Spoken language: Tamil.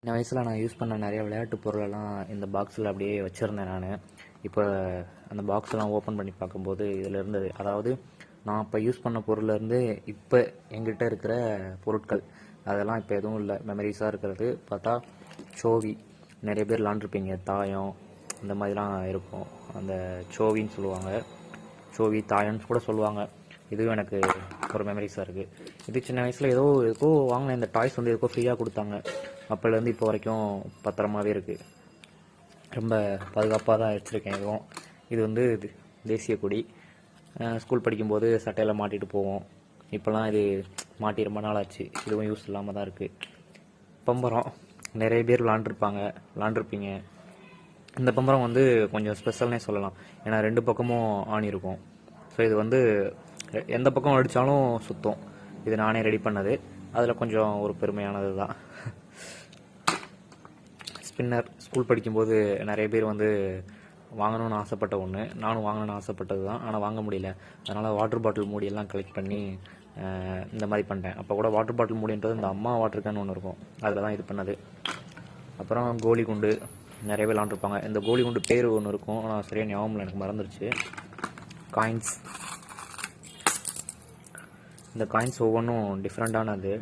சின்ன வயசில் நான் யூஸ் பண்ண நிறைய விளையாட்டு பொருளெல்லாம் இந்த பாக்ஸில் அப்படியே வச்சுருந்தேன் நான். இப்போ அந்த பாக்ஸ்லாம் ஓப்பன் பண்ணி பார்க்கும்போது இதில் இருந்தது, அதாவது நான் அப்போ யூஸ் பண்ண பொருள்லேருந்து இப்போ எங்கிட்ட இருக்கிற பொருட்கள் அதெல்லாம் இப்போ எதுவும் இல்லை. மெமரிஸாக இருக்கிறது பார்த்தா சோவி, நிறைய பேர் விளாண்டுருப்பீங்க. தாயம் இந்த மாதிரிலாம் இருக்கும். அந்த சோவின்னு சொல்லுவாங்க, சோவி தாயம்னு கூட சொல்லுவாங்க. இதுவும் எனக்கு ஒரு மெமரிஸாக இருக்குது. இது சின்ன வயசில் ஏதோ வாங்கினேன். இந்த டாய்ஸ் வந்து எதுக்கோ ஃப்ரீயாக கொடுத்தாங்க. அப்போலேருந்து இப்போ வரைக்கும் பத்திரமாவே இருக்குது. ரொம்ப பாதுகாப்பாக தான் வச்சுருக்கேன். இது வந்து தேசிய கொடி. ஸ்கூல் படிக்கும்போது சட்டையில் மாட்டிட்டு போவோம். இப்போலாம் இது மாட்டி ரொம்ப நாள் ஆச்சு. இதுவும் யூஸ் இல்லாமல் தான் இருக்குது. பம்பரம் நிறைய பேர் விளாண்டுருப்பீங்க. இந்த பம்பரம் வந்து கொஞ்சம் ஸ்பெஷல்னே சொல்லலாம். ஏன்னா 2 பக்கமும் ஆணி இருக்கும். ஸோ இது வந்து எந்த பக்கம் அடித்தாலும் சுத்தம். இது நானே ரெடி பண்ணது. அதில் கொஞ்சம் ஒரு பெருமையானது தான். ஸ்பின்னர் ஸ்கூல் படிக்கும்போது நிறைய பேர் வந்து வாங்கணும்னு ஆசைப்பட்ட ஒன்று. நானும் வாங்கணும்னு ஆசைப்பட்டது தான், ஆனால் வாங்க முடியல. அதனால் வாட்டர் பாட்டில் மூடியெல்லாம் கலெக்ட் பண்ணி இந்த மாதிரி பண்ணிட்டேன். அப்போ கூட வாட்டர் பாட்டில் மூடின்றது இந்த அம்மா வாட்டர் கேன் ஒன்று இருக்கும், அதில் தான் இது பண்ணது. அப்புறம் கோலி குண்டு நிறைய பேர் விளாண்டுருப்பாங்க. இந்த கோலி குண்டு பேர் ஒன்று இருக்கும், ஆனால் சரியாக ஞாபகம் இல்லை, எனக்கு மறந்துடுச்சு. காயின்ஸ், இந்த காயின்ஸ் ஒவ்வொன்றும் டிஃப்ரெண்ட்டானது.